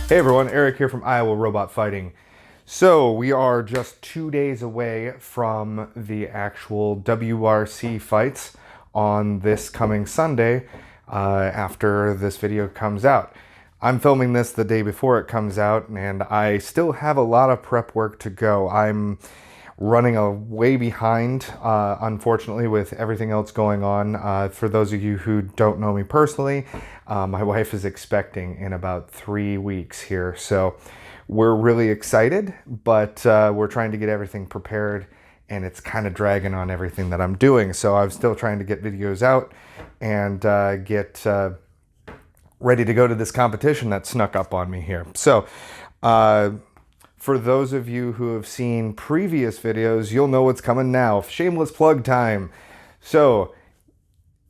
Hey everyone, Eric here from Iowa Robot Fighting. So we are just 2 days away from the actual WRC fights on this coming Sunday after this video comes out. I'm filming this the day before it comes out and I still have a lot of prep work to go. I'm running way behind, unfortunately, with everything else going on. For those of you who don't know me personally, my wife is expecting in about 3 weeks here. So we're really excited, but we're trying to get everything prepared and it's kind of dragging on everything that I'm doing. So I'm still trying to get videos out and get ready to go to this competition that snuck up on me here. So, for those of you who have seen previous videos, you'll know what's coming now. Shameless plug time. So,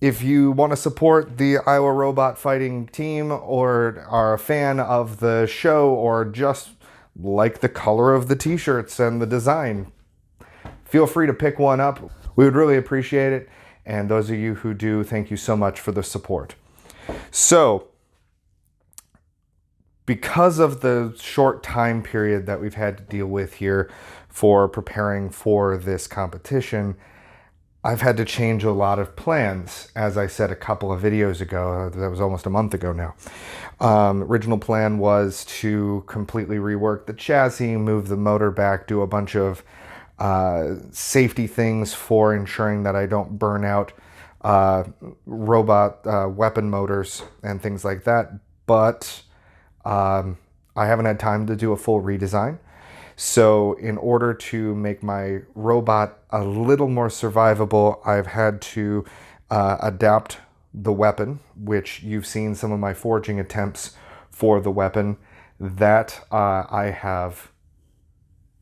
if you want to support the Iowa Robot Fighting team or are a fan of the show or just like the color of the t-shirts and the design, feel free to pick one up. We would really appreciate it. And those of you who do, thank you so much for the support. So, because of the short time period that we've had to deal with here for preparing for this competition, I've had to change a lot of plans, as I said a couple of videos ago. That was almost a month ago now. Original plan was to completely rework the chassis, move the motor back, do a bunch of safety things for ensuring that I don't burn out robot weapon motors and things like that. But I haven't had time to do a full redesign. So in order to make my robot a little more survivable, I've had to adapt the weapon, which you've seen some of my forging attempts for the weapon that I have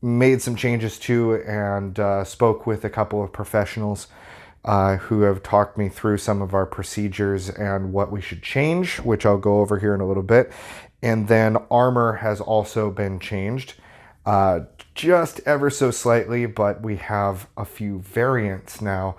made some changes to and spoke with a couple of professionals who have talked me through some of our procedures and what we should change, which I'll go over here in a little bit. And then armor has also been changed, just ever so slightly, but we have a few variants now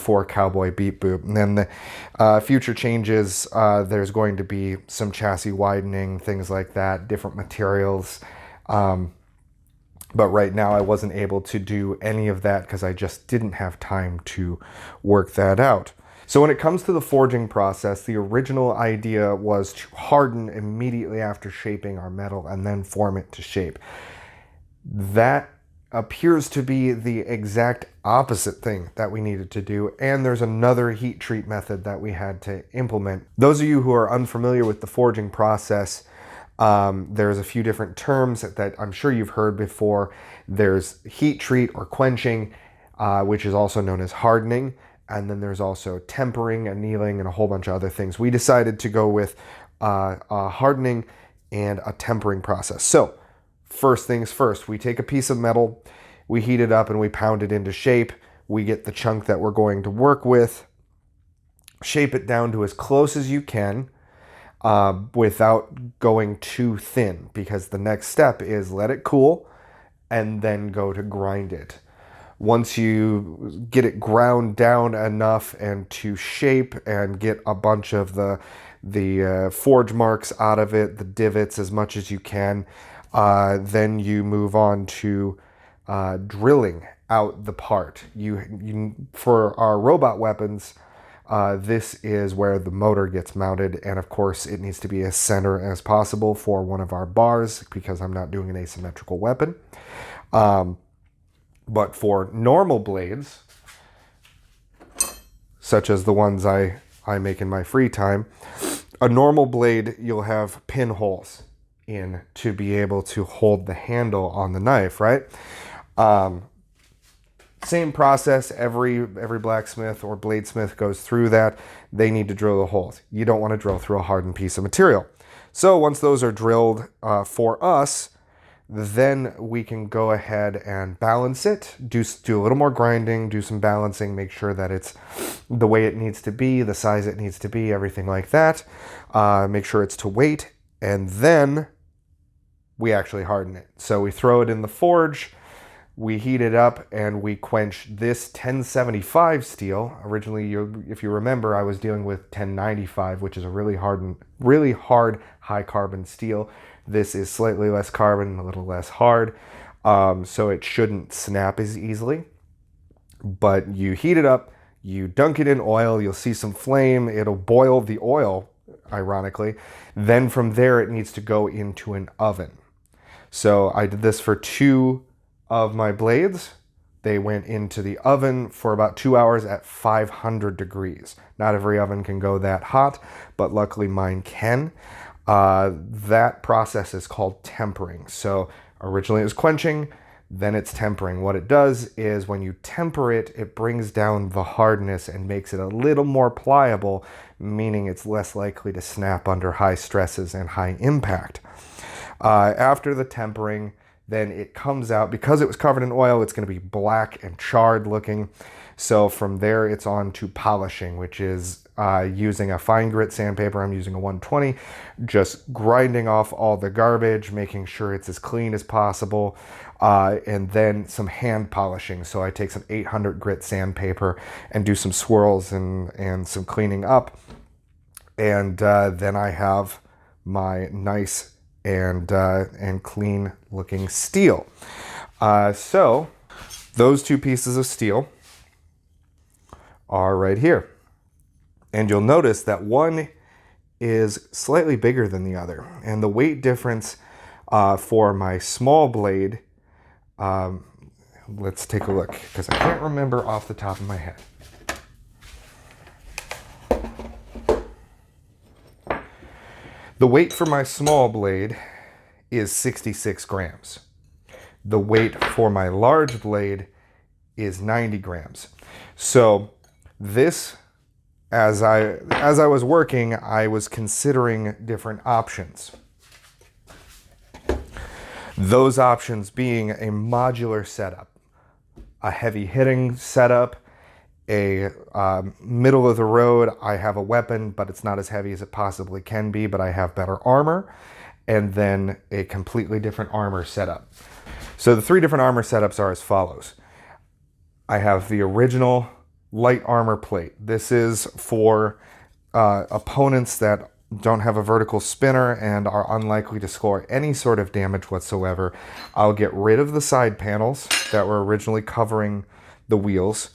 for Cowboy Beep Boop. And then the future changes, there's going to be some chassis widening, things like that, different materials. But right now I wasn't able to do any of that because I just didn't have time to work that out. So when it comes to the forging process, the original idea was to harden immediately after shaping our metal and then form it to shape. That appears to be the exact opposite thing that we needed to do, and there's another heat treat method that we had to implement. Those of you who are unfamiliar with the forging process, there's a few different terms that I'm sure you've heard before. There's heat treat or quenching, which is also known as hardening. And then there's also tempering, annealing, and a whole bunch of other things. We decided to go with a hardening and a tempering process. So first things first, we take a piece of metal, we heat it up and we pound it into shape. We get the chunk that we're going to work with, shape it down to as close as you can without going too thin, because the next step is let it cool and then go to grind it. Once you get it ground down enough and to shape and get a bunch of the forge marks out of it, the divots as much as you can, then you move on to drilling out the part. For our robot weapons, this is where the motor gets mounted, and of course it needs to be as center as possible for one of our bars because I'm not doing an asymmetrical weapon. But for normal blades, such as the ones I make in my free time, a normal blade you'll have pinholes in to be able to hold the handle on the knife, right? Same process, every blacksmith or bladesmith goes through that. They need to drill the holes. You don't want to drill through a hardened piece of material. So once those are drilled for us, then we can go ahead and balance it, do a little more grinding, do some balancing, make sure that it's the way it needs to be, the size it needs to be, everything like that. Make sure it's to weight, and then we actually harden it. So we throw it in the forge, we heat it up, and we quench this 1075 steel. Originally, if you remember, I was dealing with 1095, which is a really hard high carbon steel. This is slightly less carbon, a little less hard, so it shouldn't snap as easily. But you heat it up, you dunk it in oil, you'll see some flame, it'll boil the oil, ironically. Then from there, it needs to go into an oven. So I did this for 2 of my blades. They went into the oven for about 2 hours at 500 degrees. Not every oven can go that hot, but luckily mine can. That process is called tempering. So originally it was quenching, then it's tempering. What it does is when you temper it, it brings down the hardness and makes it a little more pliable, meaning it's less likely to snap under high stresses and high impact. After the tempering, then it comes out, because it was covered in oil, it's going to be black and charred looking. So from there, it's on to polishing, which is using a fine grit sandpaper. I'm using a 120, just grinding off all the garbage, making sure it's as clean as possible, and then some hand polishing. So I take some 800 grit sandpaper and do some swirls and some cleaning up. And then I have my nice and clean looking steel. So those 2 pieces of steel are right here. And you'll notice that one is slightly bigger than the other. And the weight difference for my small blade, let's take a look, because I can't remember off the top of my head. The weight for my small blade is 66 grams. The weight for my large blade is 90 grams. So this, as I was working, I was considering different options. Those options being a modular setup, a heavy hitting setup, a middle of the road, I have a weapon, but it's not as heavy as it possibly can be, but I have better armor, and then a completely different armor setup. So the 3 different armor setups are as follows. I have the original light armor plate. This is for opponents that don't have a vertical spinner and are unlikely to score any sort of damage whatsoever. I'll get rid of the side panels that were originally covering the wheels.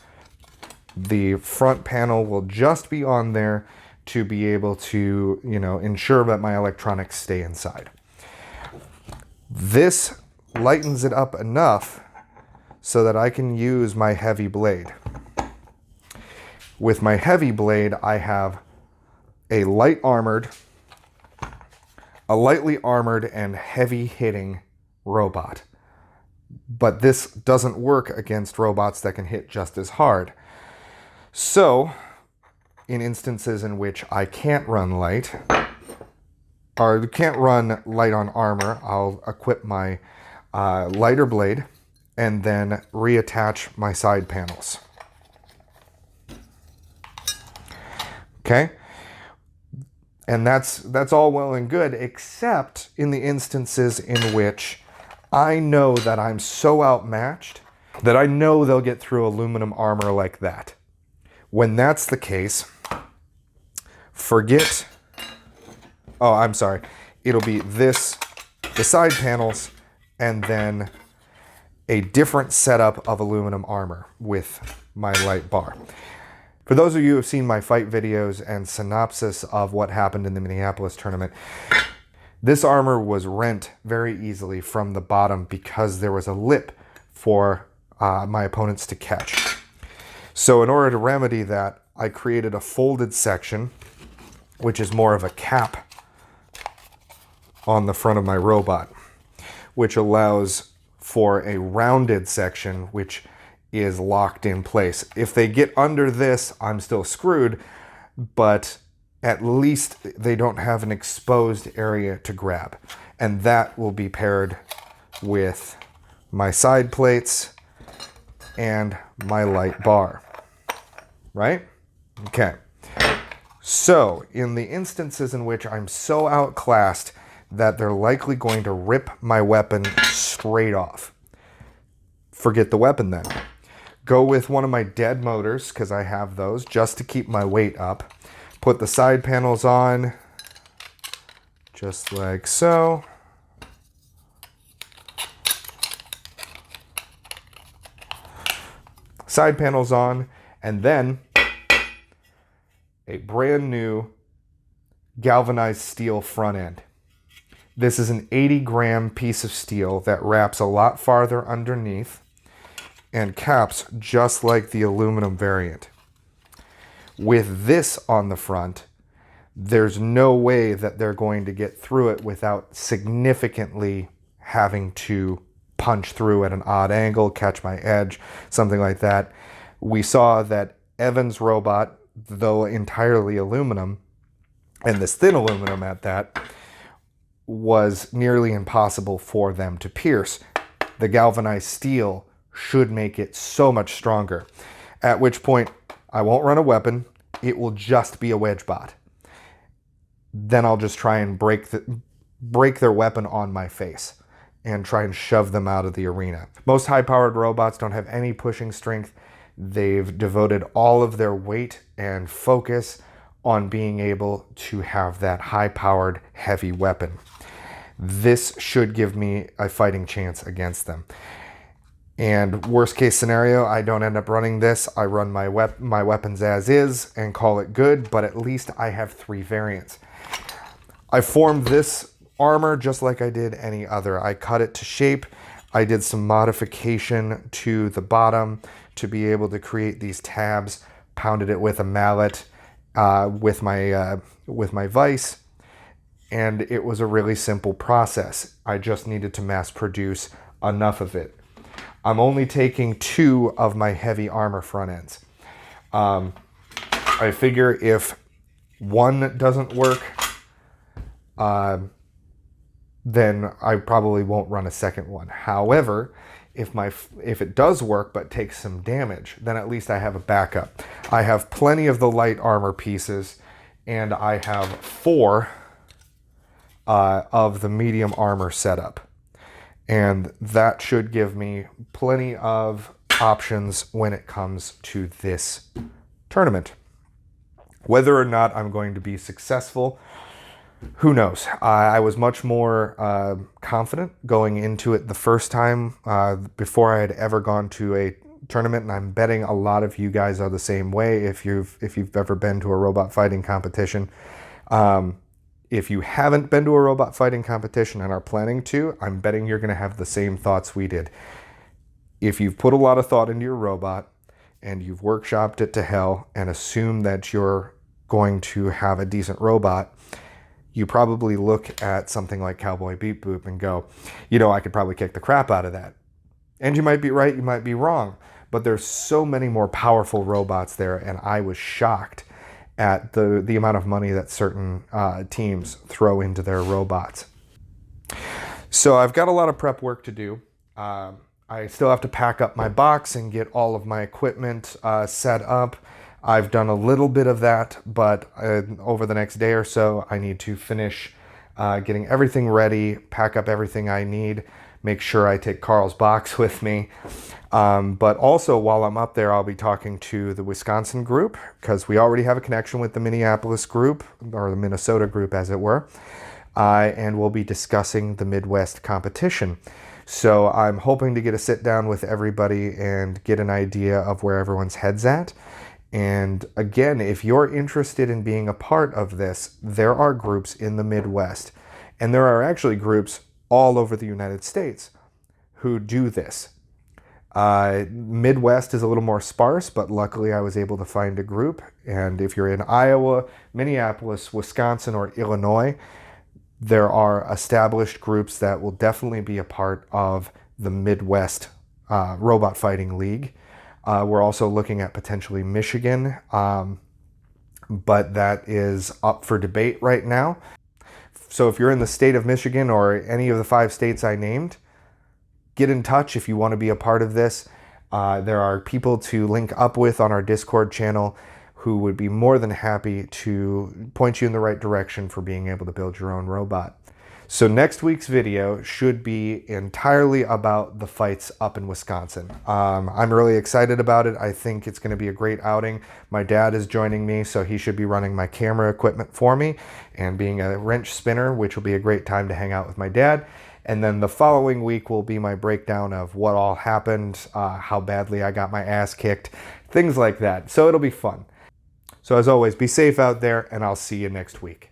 The front panel will just be on there to be able to, ensure that my electronics stay inside. This lightens it up enough so that I can use my heavy blade. With my heavy blade, I have a lightly armored and heavy hitting robot. But this doesn't work against robots that can hit just as hard. So, in instances in which I can't run light, or can't run light on armor, I'll equip my lighter blade and then reattach my side panels. Okay? And that's all well and good, except in the instances in which I know that I'm so outmatched that I know they'll get through aluminum armor like that. When that's the case, forget... Oh, I'm sorry. It'll be this, the side panels, and then a different setup of aluminum armor with my light bar. For those of you who have seen my fight videos and synopsis of what happened in the Minneapolis tournament, this armor was rent very easily from the bottom because there was a lip for my opponents to catch. So in order to remedy that, I created a folded section, which is more of a cap on the front of my robot, which allows for a rounded section, which is locked in place. If they get under this, I'm still screwed, but at least they don't have an exposed area to grab. And that will be paired with my side plates and my light bar. Right? Okay. So, in the instances in which I'm so outclassed that they're likely going to rip my weapon straight off, forget the weapon then. Go with one of my dead motors, because I have those, just to keep my weight up. Put the side panels on, just like so. Side panels on, and then a brand new galvanized steel front end. This is an 80-gram piece of steel that wraps a lot farther underneath and caps just like the aluminum variant. With this on the front, there's no way that they're going to get through it without significantly having to punch through at an odd angle, catch my edge, something like that. We saw that Evan's robot, though entirely aluminum, and this thin aluminum at that, was nearly impossible for them to pierce. The galvanized steel should make it so much stronger. At which point, I won't run a weapon. It will just be a wedge bot. Then I'll just try and break their weapon on my face and try and shove them out of the arena. Most high-powered robots don't have any pushing strength. They've devoted all of their weight and focus on being able to have that high-powered, heavy weapon. This should give me a fighting chance against them. And worst case scenario, I don't end up running this. I run my weapons as is and call it good, but at least I have 3 variants. I formed this armor just like I did any other. I cut it to shape. I did some modification to the bottom to be able to create these tabs, pounded it with a mallet with my vise, and it was a really simple process. I just needed to mass produce enough of it. I'm only taking 2 of my heavy armor front ends. I figure if one doesn't work, then I probably won't run a second one. However, if it does work but takes some damage, then at least I have a backup. I have plenty of the light armor pieces, and I have 4 of the medium armor setup. And that should give me plenty of options when it comes to this tournament. Whether or not I'm going to be successful, who knows? I was much more confident going into it the first time before I had ever gone to a tournament, and I'm betting a lot of you guys are the same way if you've ever been to a robot fighting competition. If you haven't been to a robot fighting competition and are planning to, I'm betting you're going to have the same thoughts we did. If you've put a lot of thought into your robot and you've workshopped it to hell and assume that you're going to have a decent robot, you probably look at something like Cowboy Beep Boop and go, I could probably kick the crap out of that. And you might be right, you might be wrong, but there's so many more powerful robots there, and I was shocked at the amount of money that certain teams throw into their robots. So I've got a lot of prep work to do. I still have to pack up my box and get all of my equipment set up. I've done a little bit of that, but over the next day or so, I need to finish getting everything ready, pack up everything I need, make sure I take Carl's box with me. But also while I'm up there, I'll be talking to the Wisconsin group, because we already have a connection with the Minneapolis group, or the Minnesota group as it were, and we'll be discussing the Midwest competition. So I'm hoping to get a sit down with everybody and get an idea of where everyone's head's at. And again, if you're interested in being a part of this, there are groups in the Midwest, and there are actually groups all over the United States who do this. Midwest is a little more sparse, but luckily I was able to find a group. And if you're in Iowa, Minneapolis, Wisconsin, or Illinois, there are established groups that will definitely be a part of the Midwest Robot Fighting League. We're also looking at potentially Michigan, but that is up for debate right now. So if you're in the state of Michigan or any of the 5 states I named, get in touch if you want to be a part of this. There are people to link up with on our Discord channel who would be more than happy to point you in the right direction for being able to build your own robot. So next week's video should be entirely about the fights up in Wisconsin. I'm really excited about it. I think it's going to be a great outing. My dad is joining me, so he should be running my camera equipment for me and being a wrench spinner, which will be a great time to hang out with my dad. And then the following week will be my breakdown of what all happened, how badly I got my ass kicked, things like that. So it'll be fun. So as always, be safe out there, and I'll see you next week.